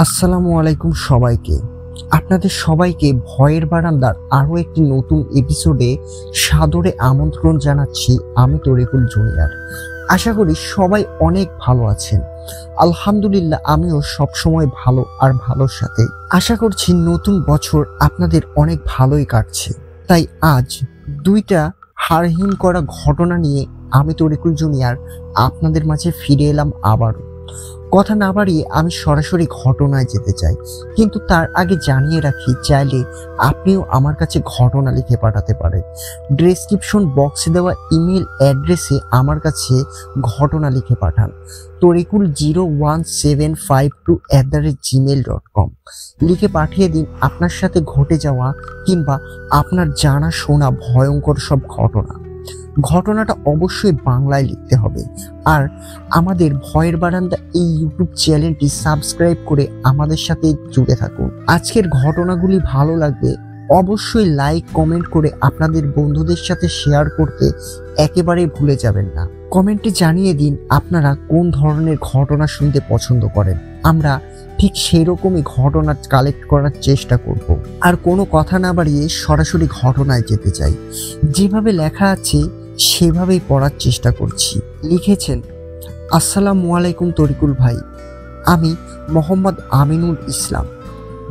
আসসালামু আলাইকুম সবাইকে। আপনাদের সবাইকে ভয়ের বারান্দার আরো একটি নতুন এপিসোডে সাদরে আমন্ত্রণ জানাচ্ছি। আমি তরিকুল জুনিয়র। আশা করি সবাই অনেক ভালো আছেন। আলহামদুলিল্লাহ, আমিও সবসময় ভালো আর ভালোর সাথে। আশা করছি নতুন বছর আপনাদের অনেক ভালোই কাটছে। তাই আজ দুইটা হাড়হিম করা ঘটনা নিয়ে আমি তরিকুল জুনিয়র আপনাদের মাঝে ফিরে এলাম আবারও। কথা না বাড়িয়ে আমি সরাসরি ঘটনায় যেতে চাই, কিন্তু তার আগে জানিয়ে রাখি, চাইলে আপনিও আমার কাছে ঘটনা লিখে পাঠাতে পারেন। ডেসক্রিপশন বক্সে দেওয়া ইমেল অ্যাড্রেসে আমার কাছে ঘটনা লিখে পাঠান। torikul01752@gmail.com লিখে পাঠিয়ে দিন আপনার সাথে ঘটে যাওয়া কিংবা আপনার জানা শোনা ভয়ঙ্কর সব ঘটনাটা অবশ্যই বাংলায় লিখতে হবে। আর আমাদের ভয়ের বারান্দা এই ইউটিউব চ্যানেলটি সাবস্ক্রাইব করে আমাদের সাথে জুড়ে থাকুন। আজকের ঘটনাগুলি ভালো লাগবে অবশ্যই লাইক কমেন্ট করে আপনাদের বন্ধুদের সাথে শেয়ার করতে একেবারেই ভুলে যাবেন না। কমেন্টে জানিয়ে দিন আপনারা কোন ধরনের ঘটনা শুনতে পছন্দ করেন। আমরা ঠিক সেই রকমই ঘটনা কালেক্ট করার চেষ্টা করব। আর কোনো কথা না বাড়িয়ে সরাসরি ঘটনায় যেতে চাই। যেভাবে লেখা আছে সেভাবেই পড়ার চেষ্টা করছি। লিখেছেন, আসসালামু আলাইকুম তরিকুল ভাই, আমি মোহাম্মদ আমিনুল ইসলাম,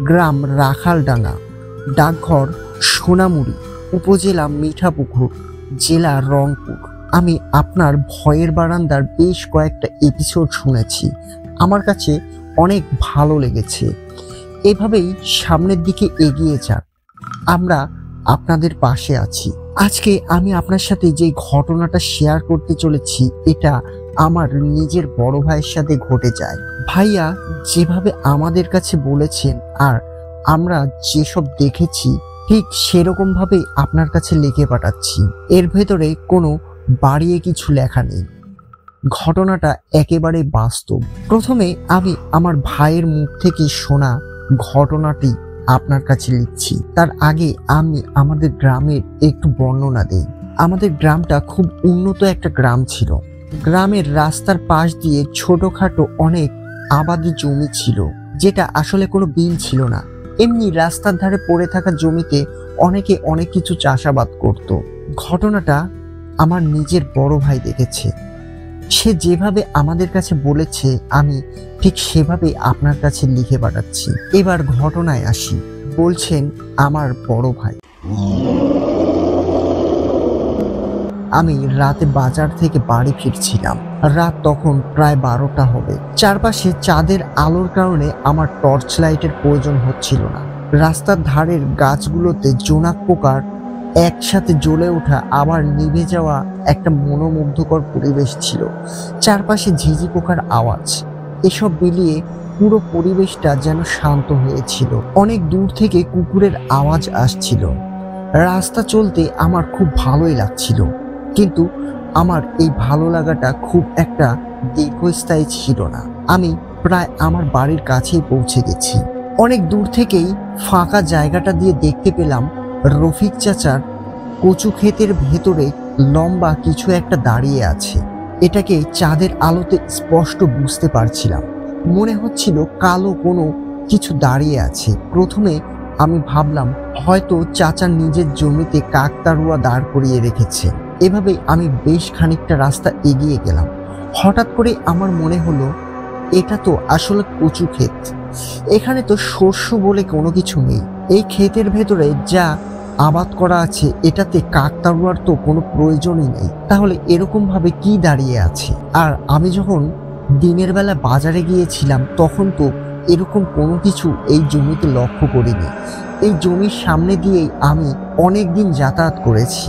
গ্রাম রাখালডাঙ্গা, ডাকঘর সোনামুড়ি, উপজেলা মিঠাপুকুর, জেলা রংপুর। আমি আপনার ভয়ের বারান্দার বেশ কয়েকটা এপিসোড শুনেছি, আমার কাছে অনেক ভালো লেগেছে। এভাবেই সামনের দিকে এগিয়ে যান, আমরা আপনাদের পাশে আছি। আজকে আমি আপনার সাথে যে ঘটনাটা শেয়ার করতে চলেছি এটা আমার নিজের বড় ভাইয়ের সাথে ঘটে যায়। ভাইয়া যেভাবে আমাদের কাছে বলেছেন আর আমরা যেসব দেখেছি ঠিক সেরকম ভাবেই আপনার কাছে লিখে পাঠাচ্ছি। এর ভেতরে কোনো বাড়িয়ে কিছু লেখা নেই, ঘটনাটা একেবারে বাস্তব। প্রথমে আমি আমার ভাইয়ের মুখ থেকে শোনা ঘটনাটি আপনার কাছে লিখছি। তার আগে আমি আমাদের গ্রামের একটু বর্ণনা দেই। আমাদের গ্রামটা খুব উন্নত একটা গ্রাম ছিল। গ্রামের রাস্তার পাশ দিয়ে ছোটখাটো অনেক আবাদি জমি ছিল, যেটা আসলে কোনো বিল ছিল না। এমনি রাস্তার ধারে পড়ে থাকা জমিতে অনেকে অনেক কিছু চাষাবাদ করত। ঘটনাটা আমার নিজের বড় ভাই দেখেছে। সে যেভাবে আমাদের কাছে বলেছে আমি ঠিক সেভাবে আপনার কাছে লিখে পাঠাচ্ছি। এবার ঘটনায় আসি। বলছেন আমার বড় ভাই, আমি রাতে বাজার থেকে বাড়ি ফিরছিলাম। রাত তখন প্রায় 12টা হবে। চারপাশে চাঁদের আলোর কারণে আমার টর্চ লাইটের প্রয়োজন হচ্ছিল না। রাস্তার ধারের গাছগুলোতে জোনাক পোকার একসাথে জ্বলে ওঠা আবার নিভে যাওয়া একটা মনোমুগ্ধকর পরিবেশ ছিল। চারপাশে ঝিঝি পোকার আওয়াজ, এসব মিলিয়ে পুরো পরিবেশটা যেন শান্ত হয়েছিল। অনেক দূর থেকে কুকুরের আওয়াজ আসছিল। রাস্তা চলতে আমার খুব ভালোই লাগছিল, কিন্তু আমার এই ভালো লাগাটা খুব একটা দীর্ঘস্থায়ী ছিল না। আমি প্রায় আমার বাড়ির কাছেই পৌঁছে গেছি। অনেক দূর থেকেই ফাঁকা জায়গাটা দিয়ে দেখতে পেলাম রফিক চাচার কচু ক্ষেতের ভেতরে লম্বা কিছু একটা দাঁড়িয়ে আছে। এটাকে চাঁদের আলোতে স্পষ্ট বুঝতে পারছিলাম। মনে হচ্ছিল কালো কোনো কিছু দাঁড়িয়ে আছে। প্রথমে আমি ভাবলাম হয়তো চাচা নিজের জমিতে কাকতাড়ুয়া দাঁড় করিয়ে রেখেছে। এভাবেই আমি বেশ খানিকটা রাস্তা এগিয়ে গেলাম। হঠাৎ করে আমার মনে হলো এটা তো আসলে কচু ক্ষেত। এখানে তো শস্য বলে কোনো কিছু নেই। এই ক্ষেতের ভেতরে যা আবাদ করা আছে এটাতে কাকতাড়ুয়ার তো কোনো প্রয়োজনই নেই। তাহলে এরকম ভাবে কি দাঁড়িয়ে আছে? আর আমি যখন দিনের বেলা বাজারে গিয়েছিলাম তখন তো এরকম কোনো কিছু এই জমিতে লক্ষ্য করিনি। এই জমির সামনে দিয়েই আমি অনেক দিন যাতায়াত করেছি,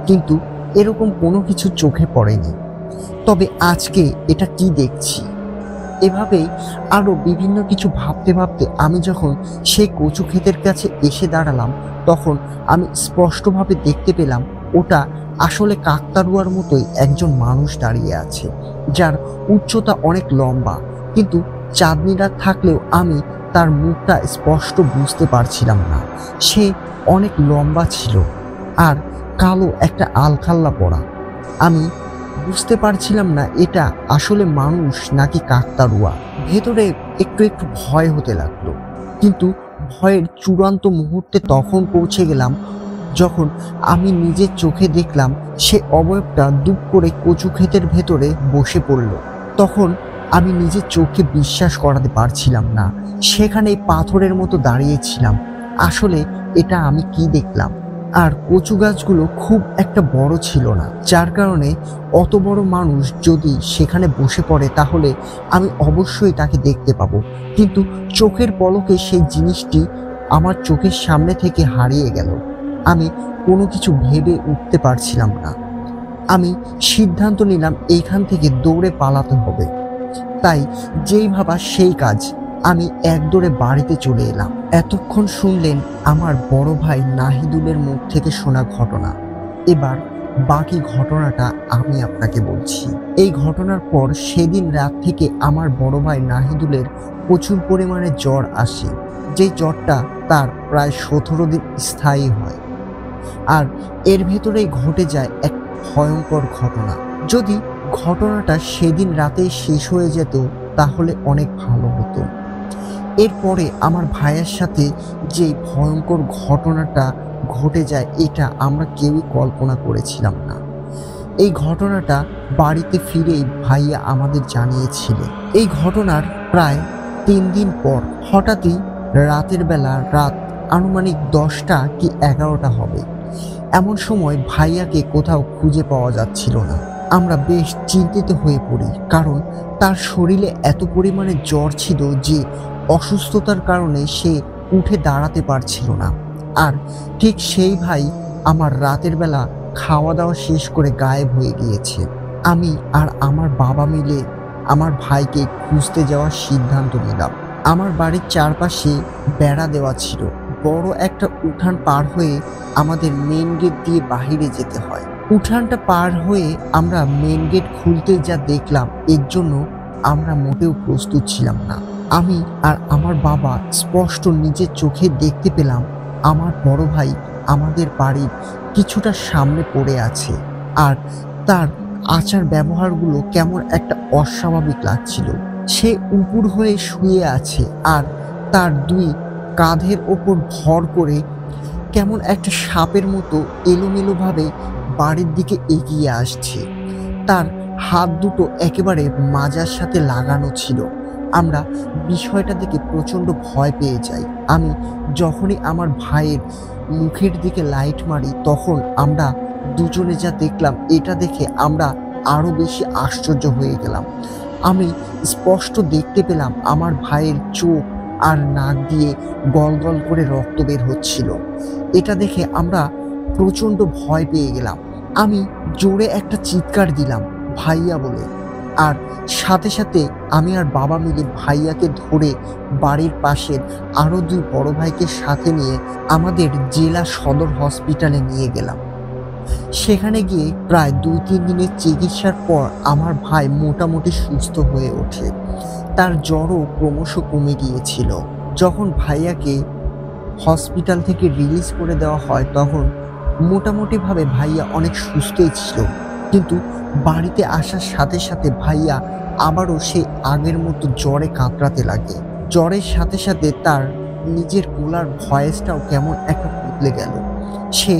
কিন্তু এরকম কোনো কিছু চোখে পড়েনি। তবে আজকে এটা কি দেখছি? এভাবেই আরো বিভিন্ন কিছু ভাবতে ভাবতে আমি যখন সেই কচু ক্ষেতের কাছে এসে দাঁড়ালাম তখন আমি স্পষ্টভাবে দেখতে পেলাম ওটা আসলে কাকতাড়ুয়ার মতোই একজন মানুষ দাঁড়িয়ে আছে, যার উচ্চতা অনেক লম্বা, কিন্তু চাঁদনি রাত থাকলেও আমি তার মুখটা স্পষ্ট বুঝতে পারছিলাম না। সে অনেক লম্বা ছিল আর কালো একটা আলখাল্লা পরা। আমি বুঝতে পারছিলাম না এটা আসলে মানুষ নাকি কাকতাড়ুয়া। ভেতরে একটু একটু ভয় হতে লাগলো। কিন্তু ভয়ের চূড়ান্ত মুহূর্তে তখন পৌঁছে গেলাম যখন আমি নিজের চোখে দেখলাম সে অবয়বটা দুপ করে কচু ক্ষেতের ভেতরে বসে পড়ল। তখন আমি নিজের চোখকে বিশ্বাস করাতে পারছিলাম না। সেখানে পাথরের মতো দাঁড়িয়েছিলাম। আসলে এটা আমি কি দেখলাম? আর কচু গাছগুলো খুব একটা বড় ছিল না, যার কারণে অত বড় মানুষ যদি সেখানে বসে পড়ে তাহলে আমি অবশ্যই তাকে দেখতে পাবো। কিন্তু চোখের পলকে সেই জিনিসটি আমার চোখের সামনে থেকে হারিয়ে গেল। আমি কোনো কিছু ভেবে উঠতে পারছিলাম না। আমি সিদ্ধান্ত নিলাম এইখান থেকে দৌড়ে পালাতে হবে। তাই যেই ভাবা সেই কাজ, আমি একদৌড়ে বাড়িতে চলে এলাম। এতক্ষণ শুনলেন আমার বড় ভাই নাহিদুলের মুখ থেকে শোনা ঘটনা। এবার বাকি ঘটনাটা আমি আপনাকে বলছি। এই ঘটনার পর সেদিন রাত থেকে আমার বড় ভাই নাহিদুলের প্রচুর পরিমাণে জ্বর আসে, যে জ্বরটা তার প্রায় 17 দিন স্থায়ী হয়। আর এর ভেতরেই ঘটে যায় এক ভয়ঙ্কর ঘটনা। যদি ঘটনাটা সেদিন রাতেই শেষ হয়ে যেত তাহলে অনেক ভালো হতো। এরপরে আমার ভাইয়ের সাথে যে ভয়ঙ্কর ঘটনাটা ঘটে যায় এটা আমরা কেউই কল্পনা করেছিলাম না। এই ঘটনাটা বাড়িতে ফিরেই ভাইয়া আমাদের জানিয়েছিলেন। এই ঘটনার প্রায় 3 দিন পর হঠাৎই রাতের বেলা, রাত আনুমানিক 10টা কি 11টা হবে, এমন সময় ভাইয়াকে কোথাও খুঁজে পাওয়া যাচ্ছিল না। আমরা বেশ চিন্তিত হয়ে পড়ি, কারণ তার শরীরে এত পরিমাণে জ্বর ছিল যে অসুস্থতার কারণে সে উঠে দাঁড়াতে পারছিল না। আর ঠিক সেই ভাই আমার রাতের বেলা খাওয়া দাওয়া শেষ করে গায়েব হয়ে গিয়েছে। আমি আর আমার বাবা মিলে আমার ভাইকে খুঁজতে যাওয়ার সিদ্ধান্ত নিলাম। আমার বাড়ির চারপাশে বেড়া দেওয়া ছিল। বড় একটা উঠান পার হয়ে আমাদের মেন গেট দিয়ে বাহিরে যেতে হয়। উঠানটা পার হয়ে আমরা মেন গেট খুলতে যা দেখলাম, এর জন্য আমরা মোটেও প্রস্তুত ছিলাম না। আমি আর আমার বাবা স্পষ্ট নিজের চোখে দেখতে পেলাম আমার বড় ভাই আমাদের বাড়ির কিছুটা সামনে পড়ে আছে। আর তার আচার ব্যবহারগুলো কেমন একটা অস্বাভাবিক লাগছিল। সে উপুড় হয়ে শুয়ে আছে আর তার 2 কাঁধের ওপর ভর করে কেমন একটা সাপের মতো এলোমেলোভাবে বাড়ির দিকে এগিয়ে আসছে। তার হাত দুটো একেবারে মাজার সাথে লাগানো ছিল। আমরা বিষয়টা দেখে প্রচণ্ড ভয় পেয়ে যাই। আমি যখনই আমার ভাইয়ের মুখের দিকে লাইট মারি তখন আমরা দুজনে যা দেখলাম, এটা দেখে আমরা আরো বেশি আশ্চর্য হয়ে গেলাম। আমি স্পষ্ট দেখতে পেলাম আমার ভাইয়ের চোখ আর নাক দিয়ে গল গল করে রক্ত বের হচ্ছিল। এটা দেখে আমরা প্রচণ্ড ভয় পেয়ে গেলাম। আমি জোরে একটা চিৎকার দিলাম, ভাইয়া বলে। আর সাথে সাথে আমি আর বাবা মিলে ভাইয়াকে ধরে বাড়ির পাশের আরো 2 বড় ভাইকে সাথে নিয়ে আমাদের জেলা সদর হসপিটালে নিয়ে গেলাম। সেখানে গিয়ে প্রায় 2-3 দিনের চিকিৎসার পর আমার ভাই মোটামুটি সুস্থ হয়ে ওঠে। তার জ্বরও ক্রমশ কমে গিয়েছিল। যখন ভাইয়াকে হসপিটাল থেকে রিলিজ করে দেওয়া হয় তখন মোটামুটিভাবে ভাইয়া অনেক সুস্থই ছিল। কিন্তু বাড়িতে আসার সাথে সাথে ভাইয়া আবারও সেই আগের মতো জ্বরে কাতরাতে লাগে। জ্বরের সাথে সাথে তার নিজের গলার ভয়েসটাও কেমন একটা বদলে গেল। সে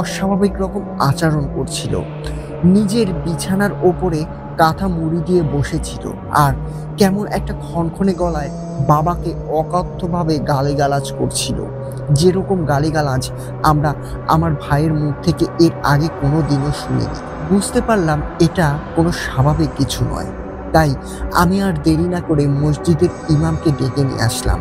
অস্বাভাবিক রকম আচরণ করছিল। নিজের বিছানার ওপরে কাঁথা মুড়ি দিয়ে বসেছিল আর কেমন একটা খনখনে গলায় বাবাকে অকথ্যভাবে গালিগালাজ করছিল। যেরকম গালিগালাজ আমরা আমার ভাইয়ের মুখ থেকে এর আগে কোনো দিনও শুনিনি। বুঝতে পারলাম এটা কোনো স্বাভাবিক কিছু নয়। তাই আমি আর দেরি না করে মসজিদের ইমামকে ডেকে নিয়ে আসলাম।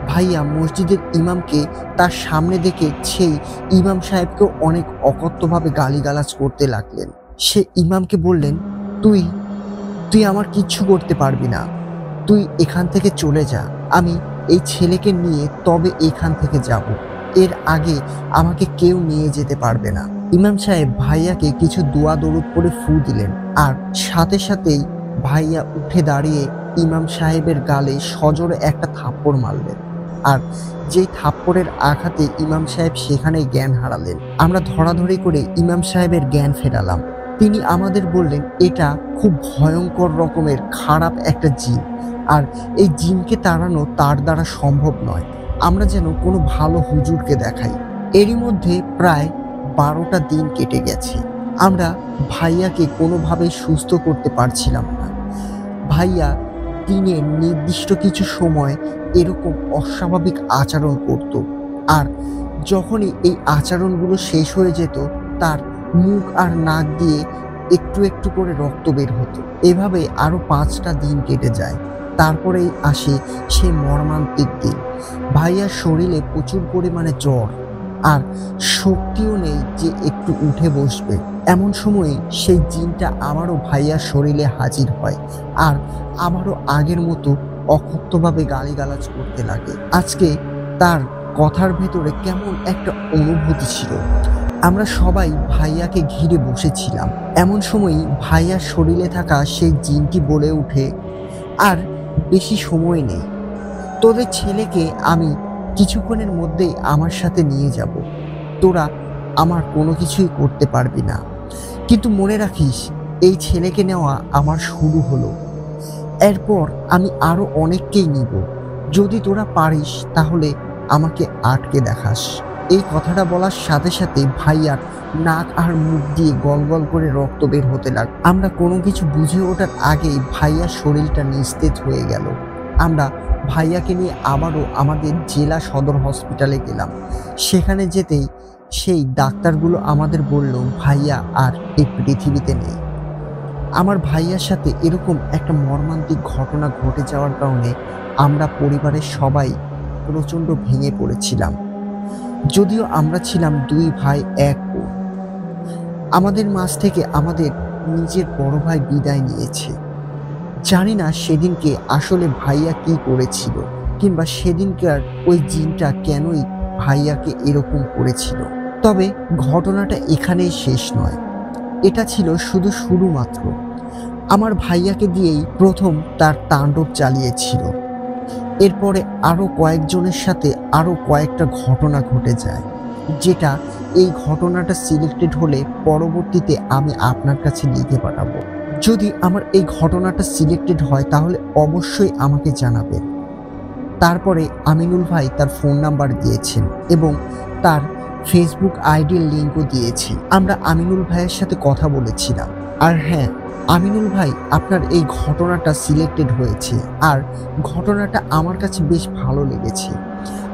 ভাইয়া মসজিদের ইমামকে তার সামনে দেখে সেই ইমাম সাহেবকেও অনেক অকথ্যভাবে গালিগালাজ করতে লাগলেন। সে ইমামকে বললেন, তুই আমার কিচ্ছু করতে পারবি না, তুই এখান থেকে চলে যা। আমি এই ছেলেকে নিয়ে তবে এখান থেকে যাব, এর আগে আমাকে কেউ নিয়ে যেতে পারবে না। ইমাম সাহেব ভাইয়াকে কিছু দোয়া দরুদ করে ফু দিলেন আর সাথে সাথেই ভাইয়া উঠে দাঁড়িয়ে ইমাম সাহেবের গালে সজোরে একটা থাপ্পড় মারলেন। আর যেই থাপ্পড়ের আঘাতে ইমাম সাহেব সেখানেই জ্ঞান হারালেন। আমরা ধরাধরি করে ইমাম সাহেবের জ্ঞান ফেরালাম। তিনি আমাদের বললেন এটা খুব ভয়ঙ্কর রকমের খারাপ একটা জিন, আর এই জিনকে তাড়ানো তার দ্বারা সম্ভব নয়। আমরা যেন কোনো ভালো হুজুরকে দেখাই। এরই মধ্যে প্রায় 12টা দিন কেটে গেছে। আমরা ভাইয়াকে কোনোভাবেই সুস্থ করতে পারছিলাম না। ভাইয়া দিনের নির্দিষ্ট কিছু সময় এরকম অস্বাভাবিক আচরণ করত, আর যখনই এই আচরণগুলো শেষ হয়ে যেত তার মুখ আর নাক দিয়ে একটু একটু করে রক্ত বের হতো। এভাবে আরো 5টা দিন কেটে যায়। তারপরেই আসে সেই মর্মান্তিক দিন। ভাইয়ার শরীরে প্রচুর পরিমাণে জ্বর, আর শক্তিও নেই যে একটু উঠে বসবে। এমন সময়ে সেই জিনটা আবারও ভাইয়ার শরীরে হাজির হয়, আর আবারও আগের মতো অকথ্যভাবে গালিগালাজ করতে লাগে। আজকে তার কথার ভেতরে কেমন একটা অনুভূতি ছিল। আমরা সবাই ভাইয়াকে ঘিরে বসেছিলাম। এমন সময়ই ভাইয়ার শরীরে থাকা সেই জিনটি বলে ওঠে, আর বেশি সময় নেই, তোদের ছেলেকে আমি কিছুক্ষণের মধ্যেই আমার সাথে নিয়ে যাব। তোরা আমার কোনো কিছুই করতে পারবি না, কিন্তু মনে রাখিস এই ছেলেকে নেওয়া আমার শুরু হলো। এরপর আমি আরো অনেককেই নিব। যদি তোরা পারিস তাহলে আমাকে আটকে দেখাস। এই কথাটা বলার সাথে সাথে ভাইয়ার নাক আর মুখ দিয়ে গল গল করে রক্ত বের হতে লাগলো। আমরা কোনো কিছু বুঝে ওঠার আগেই ভাইয়ার শরীরটা নিস্তেজ হয়ে গেল। আমরা ভাইয়াকে নিয়ে আবারও আমাদের জেলা সদর হসপিটালে গেলাম। সেখানে যেতেই সেই ডাক্তারগুলো আমাদের বলল ভাইয়া আর এই পৃথিবীতে নেই। আমার ভাইয়ার সাথে এরকম একটা মর্মান্তিক ঘটনা ঘটে যাওয়ার কারণে আমরা পরিবারের সবাই প্রচণ্ড ভেঙে পড়েছিলাম। যদিও আমরা ছিলাম 2 ভাই 1 বোন। আমাদের মাঝ থেকে আমাদের নিজের বড় ভাই বিদায় নিয়েছে। জানি না সেদিনকে আসলে ভাইয়া কি করেছিল, কিংবা সেদিনকার ওই জিনটা কেনই ভাইয়াকে এরকম করেছিল। তবে ঘটনাটা এখানেই শেষ নয়, এটা ছিল শুধু শুরু মাত্র। আমার ভাইয়াকে দিয়েই প্রথম তার তাণ্ডব চালিয়েছিল। এরপরে আরো কয়েকজনের সাথে আরো কয়েকটা ঘটনা ঘটে যায়, যেটা এই ঘটনাটা সিলেক্টেড হলে পরবর্তীতে আমি আপনার কাছে লিখে পাঠাবো। যদি আমার এই ঘটনাটা সিলেক্টেড হয় তাহলে অবশ্যই আমাকে জানাবেন। তারপরে আমিনুল ভাই তার ফোন নাম্বার দিয়েছেন এবং তার ফেসবুক আইডির লিঙ্কও দিয়েছে। আমরা আমিনুল ভাইয়ের সাথে কথা বলেছিলাম। আর হ্যাঁ, আমিনুল ভাই, আপনার এই ঘটনাটা সিলেক্টেড হয়েছে, আর ঘটনাটা আমার কাছে বেশ ভালো লেগেছে।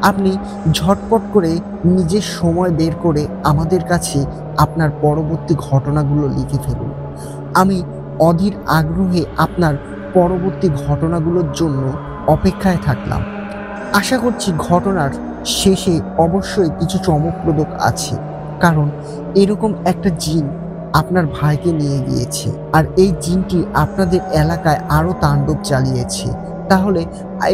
আপনি ঝটপট করে নিজের সময় বের করে আমাদের কাছে আপনার পরবর্তী ঘটনাগুলো লিখে ফেলুন। আমি অধীর আগ্রহে আপনার পরবর্তী ঘটনাগুলোর জন্য অপেক্ষায় থাকলাম। আশা করছি ঘটনার শেষে অবশ্যই কিছু চমকপ্রদ আছে, কারণ এরকম একটা জিন আপনার ভাইকে নিয়ে গিয়েছে, আর এই জিনটি আপনাদের এলাকায় আরো তাণ্ডব চালিয়েছে। তাহলে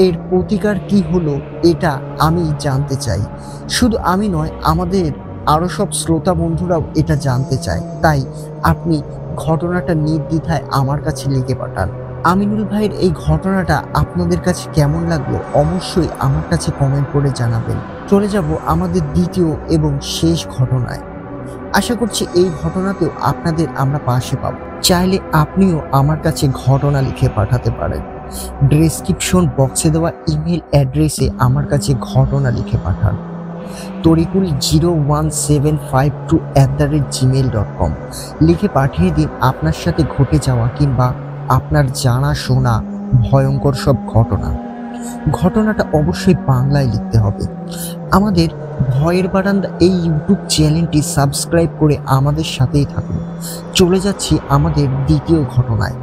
এর প্রতিকার কি হলো এটা আমি জানতে চাই। শুধু আমি নয়, আমাদের আরো সব শ্রোতা বন্ধুরাও এটা জানতে চায়। তাই আপনি ঘটনাটা নির্দ্বিধায় আমার কাছে লিখে পাঠান। আমিনুল ভাইয়ের এই ঘটনাটা আপনাদের কাছে কেমন লাগলো অবশ্যই আমার কাছে কমেন্ট করে জানাবেন। চলে যাব আমাদের দ্বিতীয় এবং শেষ ঘটনায়। আশা করছি এই ঘটনাতেও আপনাদের আমরা পাশে পাব। চাইলে আপনিও আমার কাছে ঘটনা লিখে পাঠাতে পারেন। ডেসক্রিপশন বক্সে দেওয়া ইমেল অ্যাড্রেসে আমার কাছে ঘটনা লিখে পাঠান। torikul01752@gmail.com লিখে পাঠিয়ে দিন আপনার সাথে ঘটে যাওয়া কিংবা আপনার জানা শোনা ভয়ঙ্কর সব ঘটনা। ঘটনাটা অবশ্যই বাংলায় লিখতে হবে। আমাদের ভয়ের বারান্দা এই ইউটিউব চ্যানেলটি সাবস্ক্রাইব করে আমাদের সাথেই থাকুন। চলে যাচ্ছি আমাদের দ্বিতীয় ঘটনায়।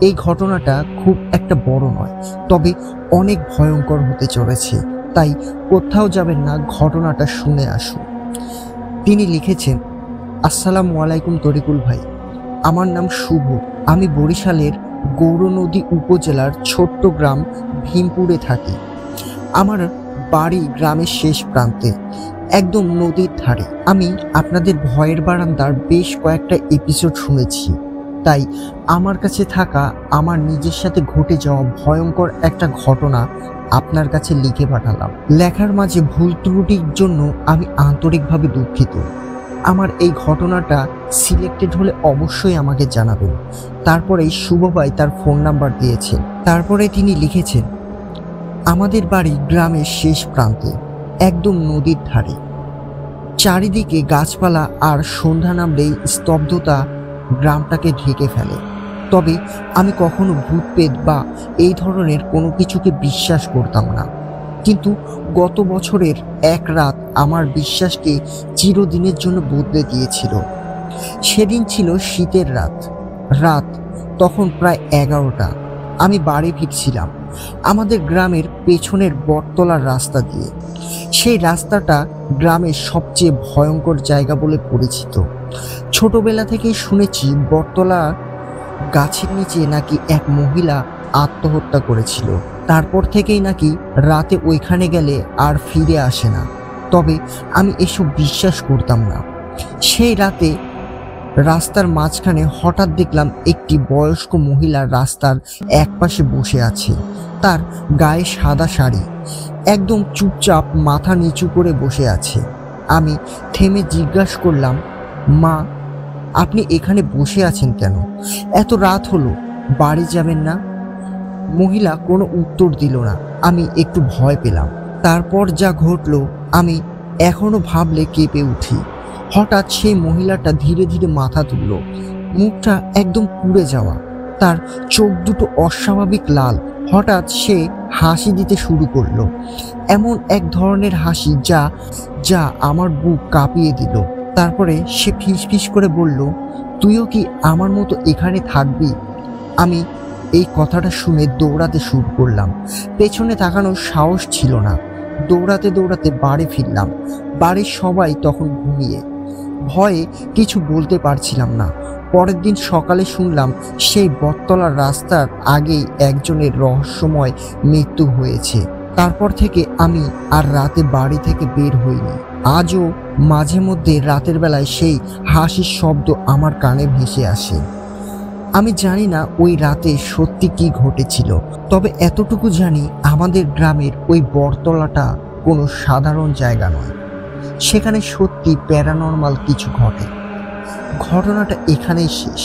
এই ঘটনাটা খুব একটা বড় নয়, তবে অনেক ভয়ঙ্কর হতে চলেছে, তাই কোথাও যাবেন না, ঘটনাটা শুনে আসুন। তিনি লিখেছেন, আসসালামু আলাইকুম তরিকুল ভাই, আমার নাম শুভ। আমি বরিশালের গৌরনদী উপজেলার ছোট্ট গ্রাম ভীমপুরে থাকি। আমার বাড়ি গ্রামের শেষ প্রান্তে, একদম নদীর ধারে। আমি আপনাদের ভয়ের বারান্দার বেশ কয়েকটা এপিসোড শুনেছি, তাই আমার কাছে থাকা আমার নিজের সাথে ঘটে যাওয়া ভয়ঙ্কর একটা ঘটনা আপনার কাছে লিখে পাঠালাম। লেখার মাঝে ভুল ত্রুটির জন্য আমি আন্তরিকভাবে দুঃখিত। আমার এই ঘটনাটা সিলেক্টেড হলে অবশ্যই আমাকে জানাবেন। তারপরেই শুভ ভাই তার ফোন নাম্বার দিয়েছেন। তারপরে তিনি লিখেছেন, আমাদের বাড়ি গ্রামের শেষ প্রান্তে, একদম নদীর ধারে। চারিদিকে গাছপালা, আর সন্ধ্যা নামলেই স্তব্ধতা গ্রামটাকে ঢেকে ফেলে। তবে আমি কখনো ভূতপ্রেত বা এই ধরনের কোনো কিছুকে বিশ্বাস করতাম না, কিন্তু গত বছরের এক রাত আমার বিশ্বাসকে চিরদিনের জন্য বদলে দিয়েছিল। সেদিন ছিল শীতের রাত তখন প্রায় 11টা। আমি বাড়ি ফিরছিলাম আমাদের গ্রামের পেছনের বটতলার রাস্তা দিয়ে। সেই রাস্তাটা গ্রামের সবচেয়ে ভয়ঙ্কর জায়গা বলে পরিচিত। ছোটবেলা থেকেই শুনেছি বটতলা গাছের নিচে নাকি এক মহিলা আত্মহত্যা করেছিল। তারপর থেকেই নাকি রাতে ওইখানে গেলে আর ফিরে আসে না। তবে আমি এসব বিশ্বাস করতাম না। সেই রাতে রাস্তার মাঝখানে হঠাৎ দেখলাম একটি বয়স্ক মহিলা রাস্তার একপাশে বসে আছে। তার গায়ে সাদা শাড়ি, একদম চুপচাপ মাথা নিচু করে বসে আছে। আমি থেমে জিজ্ঞাসা করলাম, মা, আপনি এখানে বসে আছেন কেন? এত রাত হলো, বাড়ি যাবেন না? মহিলা কোনো উত্তর দিল না। আমি একটু ভয় পেলাম। তারপর যা ঘটলো আমি এখনো ভাবলে কেঁপে উঠি। হঠাৎ সেই মহিলাটা ধীরে ধীরে মাথা তুলল, মুখটা একদম পুড়ে যাওয়া, তার চোখ দুটো অস্বাভাবিক লাল। হঠাৎ সে হাসি দিতে শুরু করলো, এমন এক ধরনের হাসি যা আমার বুক কাঁপিয়ে দিল। তারপরে সে ফিসফিস করে বলল, তুইও কি আমার মতো এখানে থাকবি? আমি এই কথাটা শুনে দৌড়াতে শুরু করলাম। পেছনে তাকানোর সাহস ছিল না। দৌড়াতে দৌড়াতে বাড়ি ফিরলাম। বাড়ির সবাই তখন ঘুমিয়ে। ভয়ে কিছু বলতে পারছিলাম না। পরের দিন সকালে শুনলাম সেই বটতলার রাস্তার আগেই একজনের রহস্যময় মৃত্যু হয়েছে। তারপর থেকে আমি আর রাতে বাড়ি থেকে বের হইনি। আজও মাঝে মধ্যে রাতের বেলায় সেই হাসির শব্দ আমার কানে ভেসে আসে। আমি জানি না ওই রাতে সত্যি কি ঘটেছিল, তবে এতটুকু জানি আমাদের গ্রামের ওই বটতলাটা কোনো সাধারণ জায়গা নয়। সেখানে সত্যি প্যারানর্মাল কিছু ঘটে। ঘটনাটা এখানেই শেষ।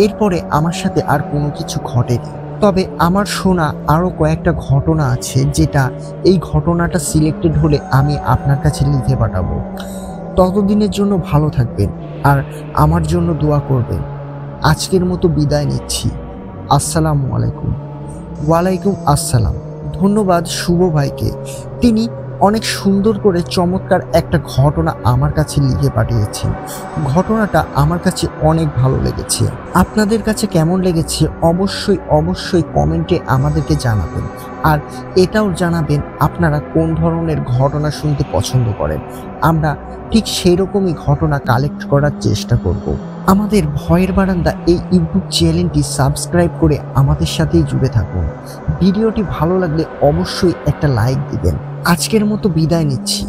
এরপরে আমার সাথে আর কোনো কিছু ঘটেনি। তবে আমার শোনা আরও কয়েকটা ঘটনা আছে, যেটা এই ঘটনাটা সিলেক্টেড হলে আমি আপনার কাছে লিখে পাঠাবো। ততদিনের জন্য ভালো থাকবেন আর আমার জন্য দোয়া করবেন। আজকের মতো বিদায় নিচ্ছি। আসসালামু আলাইকুম। ওয়ালাইকুম আসসালাম। ধন্যবাদ শুভ ভাইকে, তিনি অনেক সুন্দর করে চমৎকার একটা ঘটনা আমার কাছে লিখে পাঠিয়েছেন। ঘটনাটা আমার কাছে অনেক ভালো লেগেছে। আপনাদের কাছে কেমন লেগেছে অবশ্যই কমেন্টে আমাদেরকে জানাবেন। আর এটাও জানাবেন আপনারা কোন ধরনের ঘটনা শুনতে পছন্দ করেন। আমরা ঠিক সেই রকমই ঘটনা কালেক্ট করার চেষ্টা করব। আমাদের ভয়ের বারান্দা এই ইউটিউব চ্যানেলটি সাবস্ক্রাইব করে আমাদের সাথেই জুড়ে থাকুন। ভিডিওটি ভালো লাগলে অবশ্যই একটা লাইক দিবেন। আজকের মতো বিদায় নিচ্ছি।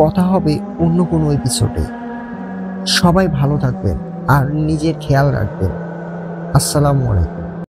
কথা হবে অন্য কোনো এপিসোডে। সবাই ভালো থাকবেন আর নিজের খেয়াল রাখবেন। আসসালামু আলাইকুম।